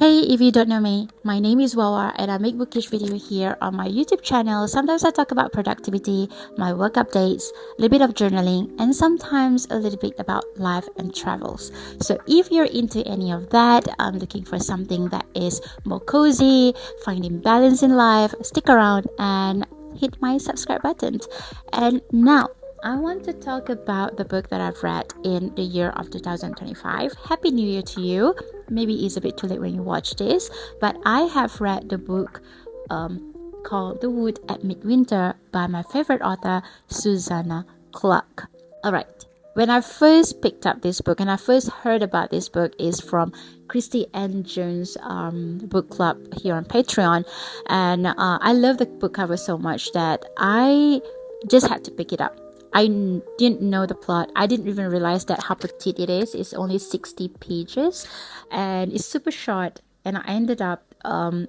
Hey, if you don't know me, my name is Wawa and I make bookish video here on my YouTube channel. Sometimes I talk about productivity, my work updates, a little bit of journaling, and sometimes a little bit about life and travels. So if you're into any of that, I'm looking for something that is more cozy, finding balance in life, stick around and hit my subscribe button. And now, I want to talk about the book that I've read in the year of 2025. Happy New Year to you. Maybe it's a bit too late when you watch this, but I have read the book called The Wood at Midwinter by my favorite author, Susanna Clarke. Alright, when I first picked up this book and I first heard about this book is from Christy N. Jones' book club here on Patreon, and I love the book cover so much that I just had to pick it up. I didn't know the plot. I didn't even realize that how petite it is. It's only 60 pages and it's super short. And I ended up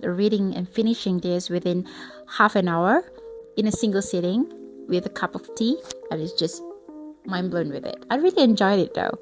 reading and finishing this within half an hour in a single sitting with a cup of tea. I was just mind blown with it. I really enjoyed it though.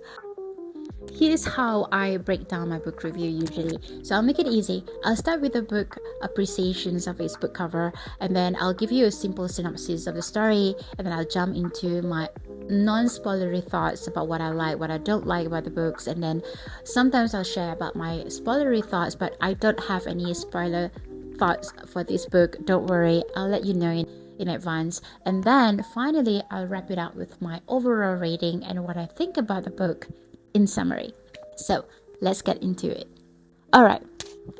Here's how I break down my book review usually. So I'll make it easy. I'll start with the book appreciations of its book cover, and then I'll give you a simple synopsis of the story, and then I'll jump into my non-spoilery thoughts about what I like, what I don't like about the books, and then sometimes I'll share about my spoilery thoughts, but I don't have any spoiler thoughts for this book. Don't worry, I'll let you know in advance. And then finally I'll wrap it up with my overall rating and what I think about the book in summary. So let's get into it. Alright,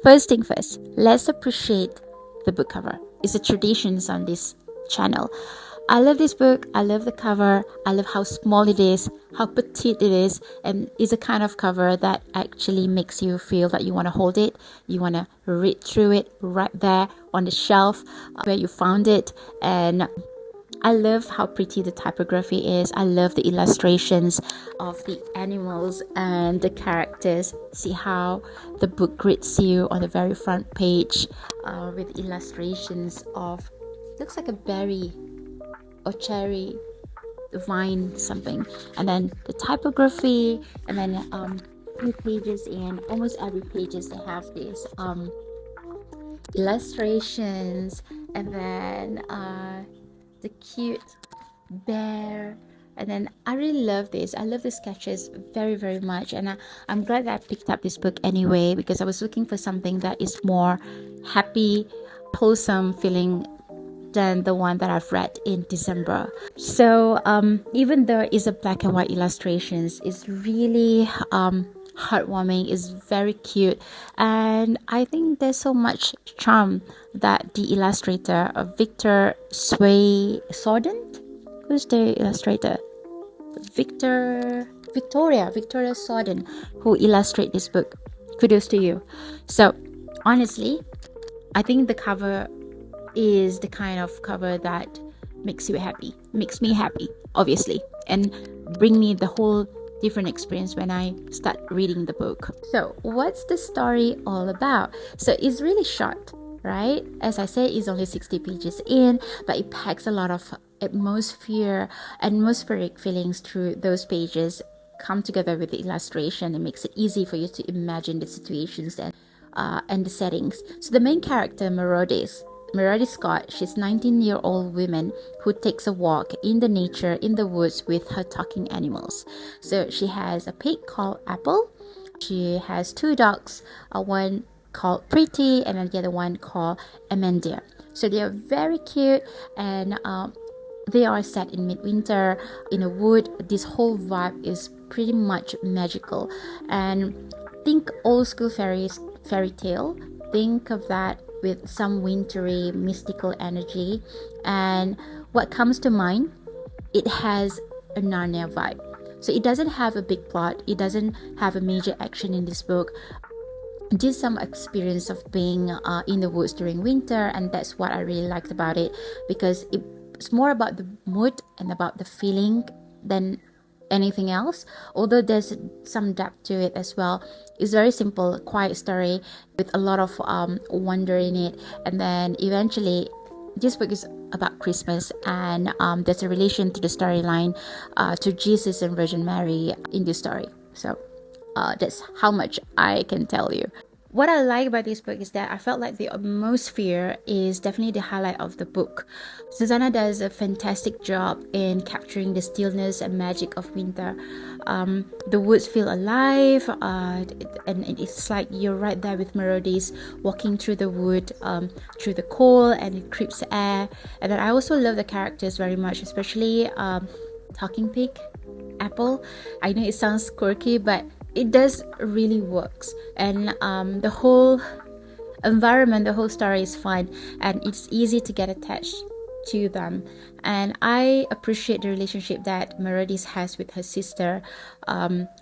first thing first, let's appreciate the book cover. It's a tradition on this channel. I love this book. I love the cover. I love how small it is, how petite it is, and it's a kind of cover that actually makes you feel that you want to hold it, you want to read through it right there on the shelf where you found it. And I love how pretty the typography is. I love the illustrations of the animals and the characters. See how the book greets you on the very front page with illustrations of, looks like a berry or cherry vine something, and then the typography, and then few pages in, almost every pages they have these illustrations, and then the cute bear. And then I really love this. I love the sketches very, very much. And I'm glad that I picked up this book anyway, because I was looking for something that is more happy, wholesome feeling than the one that I've read in December. So even though it's a black and white illustrations, it's really heartwarming, is very cute, and I think there's so much charm that the illustrator Victor Sordent, who's the illustrator? Victoria Sordent, who illustrate this book. Kudos to you. So honestly, I think the cover is the kind of cover that makes me happy, obviously, and bring me the whole different experience when I start reading the book. So what's the story all about? So it's really short, right? As I said, it's only 60 pages in, but it packs a lot of atmospheric feelings through those pages, come together with the illustration. It makes it easy for you to imagine the situations and the settings. So the main character, Merody Scott, she's a 19-year-old woman who takes a walk in the nature in the woods with her talking animals. So she has a pig called Apple. She has two dogs, one called Pretty and the other one called Amanda. So they are very cute, and they are set in midwinter in a wood. This whole vibe is pretty much magical. And think old school fairy tale. Think of that with some wintry mystical energy, and what comes to mind, it has a Narnia vibe. So it doesn't have a big plot, it doesn't have a major action in this book, just some experience of being in the woods during winter. And that's what I really liked about it, because it's more about the mood and about the feeling than anything else, although there's some depth to it as well. It's very simple, quiet story with a lot of wonder in it. And then eventually this book is about Christmas, and there's a relation to the storyline to Jesus and Virgin Mary in this story. So that's how much I can tell you. what I like about this book is that I felt like the atmosphere is definitely the highlight of the book. Susanna does a fantastic job in capturing the stillness and magic of winter. The woods feel alive, and it's like you're right there with Mercedes walking through the wood, through the cold and the crisp air. And then I also love the characters very much, especially Talking Pig, Apple. I know it sounds quirky, but it does really works. And the whole environment, the whole story is fun, and it's easy to get attached to them. And I appreciate the relationship that Mercedes has with her sister,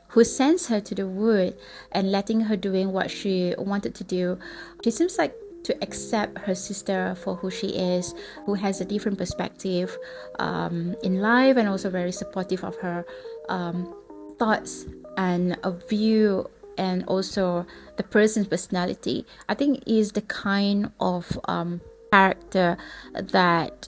who sends her to the wood and letting her doing what she wanted to do. She seems like to accept her sister for who she is, who has a different perspective in life, and also very supportive of her thoughts and a view, and also the person's personality. I think is the kind of character that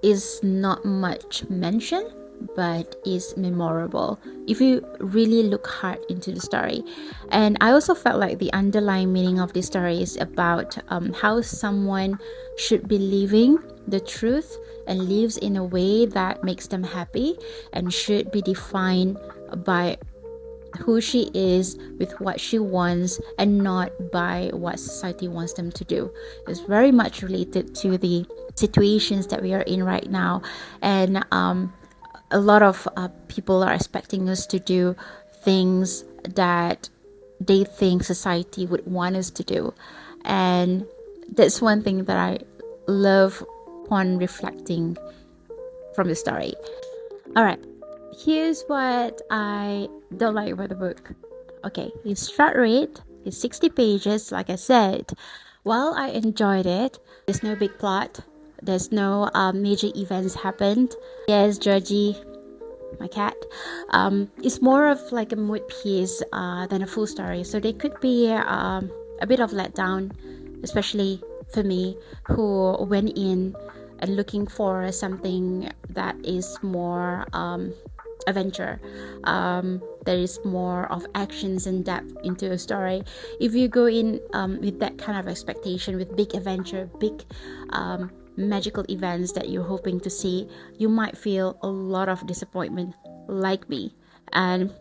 is not much mentioned but is memorable if you really look hard into the story. And I also felt like the underlying meaning of this story is about how someone should be living the truth and lives in a way that makes them happy, and should be defined by who she is with what she wants, and not by what society wants them to do. It's very much related to the situations that we are in right now, and a lot of people are expecting us to do things that they think society would want us to do. And that's one thing that I love upon reflecting from the story. All right, here's what I don't like about the book. Okay, it's short read, it's 60 pages, like I said. While I enjoyed it, there's no big plot, there's no major events happened. Yes, Georgie, my cat. It's more of like a mood piece than a full story. So there could be a bit of letdown, especially for me, who went in and looking for something that is more adventure. There is more of actions and depth into a story. If you go in with that kind of expectation, with big adventure, big magical events that you're hoping to see, you might feel a lot of disappointment, like me. And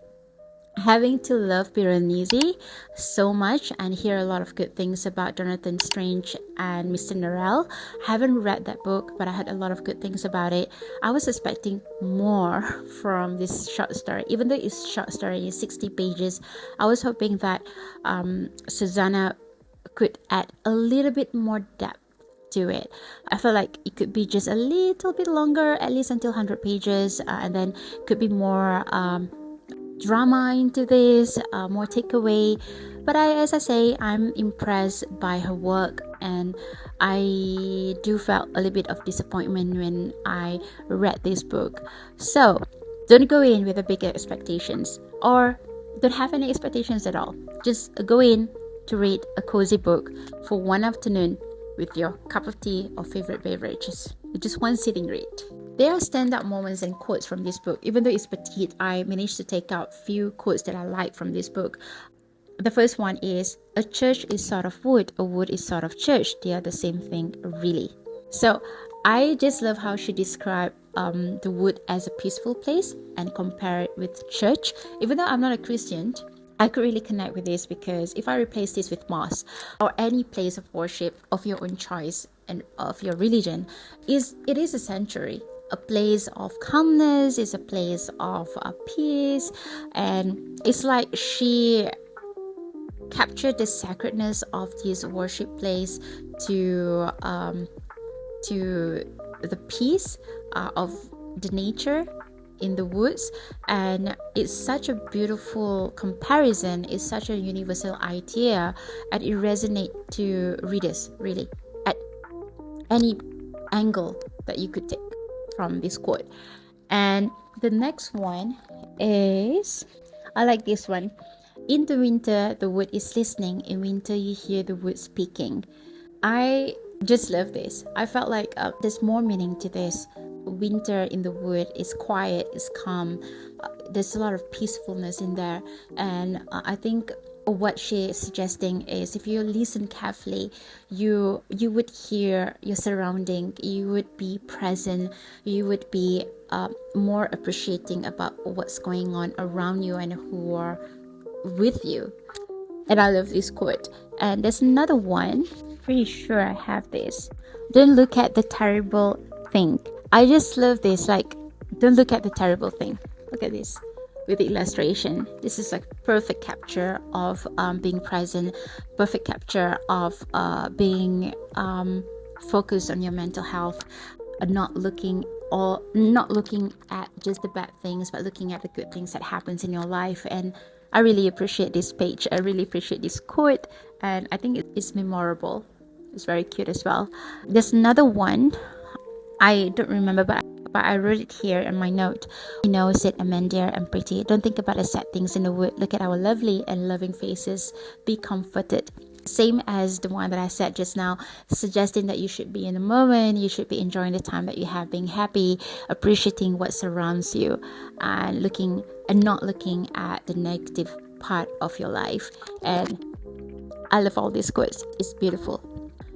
having to love Piranesi so much and hear a lot of good things about Jonathan Strange and Mr. Norrell. Haven't read that book, but I heard a lot of good things about it. I was expecting more from this short story. Even though it's short story, it's 60 pages, I was hoping that Susanna could add a little bit more depth to it. I feel like it could be just a little bit longer, at least until 100 pages, and then could be more drama into this, more takeaway. But as I say, I'm impressed by her work, and I do felt a little bit of disappointment when I read this book. So don't go in with the big expectations, or don't have any expectations at all. Just go in to read a cozy book for one afternoon with your cup of tea or favorite beverages. Just one sitting read. There are standout moments and quotes from this book. Even though it's petite, I managed to take out few quotes that I like from this book. The first one is, a church is sort of wood, a wood is sort of church. They are the same thing, really. So I just love how she described the wood as a peaceful place and compare it with church. Even though I'm not a Christian, I could really connect with this, because if I replace this with mosque or any place of worship of your own choice and of your religion, it is a sanctuary. A place of calmness, is a place of peace, and it's like she captured the sacredness of this worship place to the peace of the nature in the woods. And it's such a beautiful comparison, it's such a universal idea, and it resonates to readers really at any angle that you could take from this quote. And the next one is, I like this one. In the winter, the wood is listening. In winter, you hear the wood speaking. I just love this. I felt like there's more meaning to this. Winter in the wood is quiet, is calm. There's a lot of peacefulness in there. And I think what she is suggesting is, if you listen carefully, you would hear your surrounding, you would be present, you would be more appreciating about what's going on around you and who are with you. And I love this quote. And there's another one, pretty sure I have this: don't look at the terrible thing. I just love this, like, don't look at the terrible thing. Look at this with the illustration. This is like perfect capture of being present, perfect capture of being focused on your mental health, not looking at just the bad things, but looking at the good things that happens in your life. And I really appreciate this page. I really appreciate this quote, and I think it's memorable. It's very cute as well. There's another one. I don't remember, but I wrote it here in my note. You know, said Amandia and pretty. Don't think about the sad things in the wood. Look at our lovely and loving faces. Be comforted. Same as the one that I said just now, suggesting that you should be in the moment, you should be enjoying the time that you have, being happy, appreciating what surrounds you, and not looking at the negative part of your life. And I love all these quotes. It's beautiful.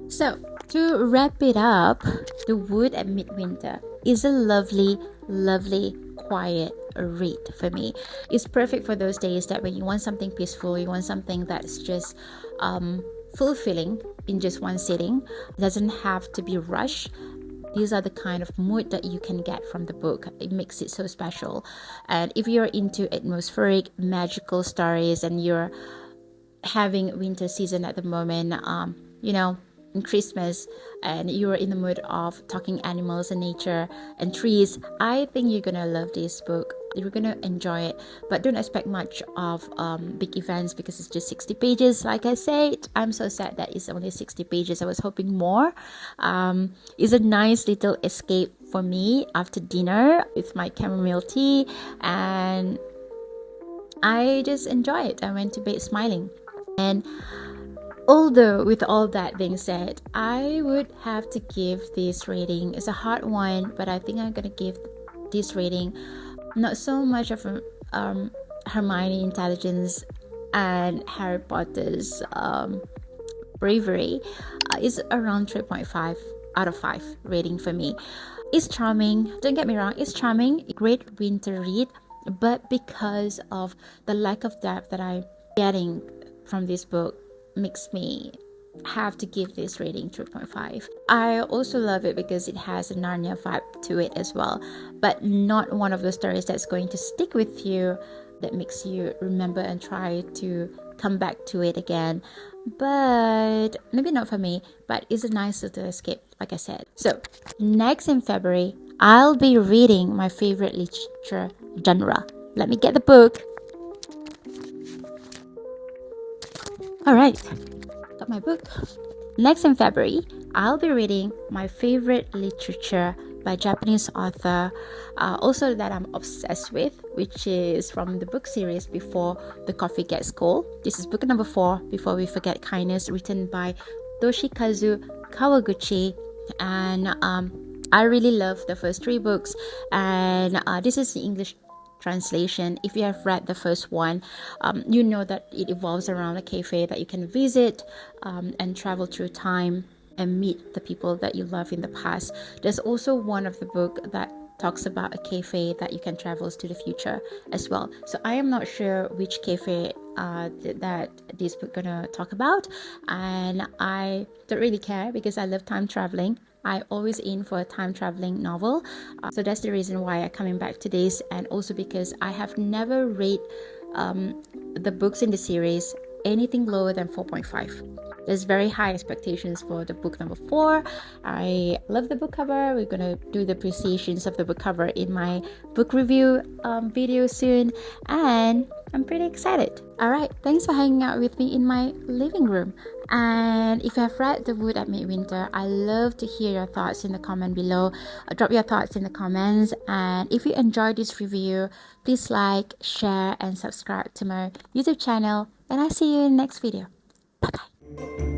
So to wrap it up, The Wood at Midwinter is a lovely, lovely, quiet read for me. It's perfect for those days that when you want something peaceful, you want something that's just fulfilling in just one sitting. It doesn't have to be rushed. These are the kind of mood that you can get from the book. It makes it so special. And if you're into atmospheric, magical stories, and you're having winter season at the moment, in Christmas, and you're in the mood of talking animals and nature and trees, I think you're gonna love this book. You're gonna enjoy it, but don't expect much of big events because it's just 60 pages. Like I said, I'm so sad that it's only 60 pages. I was hoping more. It's a nice little escape for me after dinner with my chamomile tea, and I just enjoy it. I went to bed smiling. And although with all that being said, I would have to give this rating. It's a hard one, but I think I'm gonna give this rating not so much of Hermione intelligence and Harry Potter's bravery. It's around 3.5 out of 5 rating for me. It's charming, don't get me wrong, it's charming, great winter read, but because of the lack of depth that I'm getting from this book, makes me have to give this rating 3.5. I also love it because it has a Narnia vibe to it as well, but not one of the stories that's going to stick with you, that makes you remember and try to come back to it again. But maybe not for me, but it's a nice little escape, like I said. So next in February, I'll be reading my favorite literature genre. Let me get the book. Alright, got my book. Next in February, I'll be reading my favorite literature by Japanese author, also that I'm obsessed with, which is from the book series Before the Coffee Gets Cold. This is book number 4, Before We Forget Kindness, written by Toshikazu Kawaguchi. And I really love the first 3 books, and this is the English translation. If you have read the first one, you know that it evolves around a cafe that you can visit and travel through time and meet the people that you love in the past. There's also one of the book that talks about a cafe that you can travel to the future as well. So I am not sure which cafe that this book gonna talk about, and I don't really care because I love time traveling. I always aim for a time traveling novel, so that's the reason why I'm coming back to this, and also because I have never read the books in the series anything lower than 4.5. There's very high expectations for the book number 4. I love the book cover. We're gonna do the appreciations of the book cover in my book review video soon, and I'm pretty excited. Alright, thanks for hanging out with me in my living room. And if you have read The Wood at Midwinter, I love to hear your thoughts in the comment below. Drop your thoughts in the comments, and if you enjoyed this review, please like, share and subscribe to my YouTube channel, and I'll see you in the next video. Bye bye.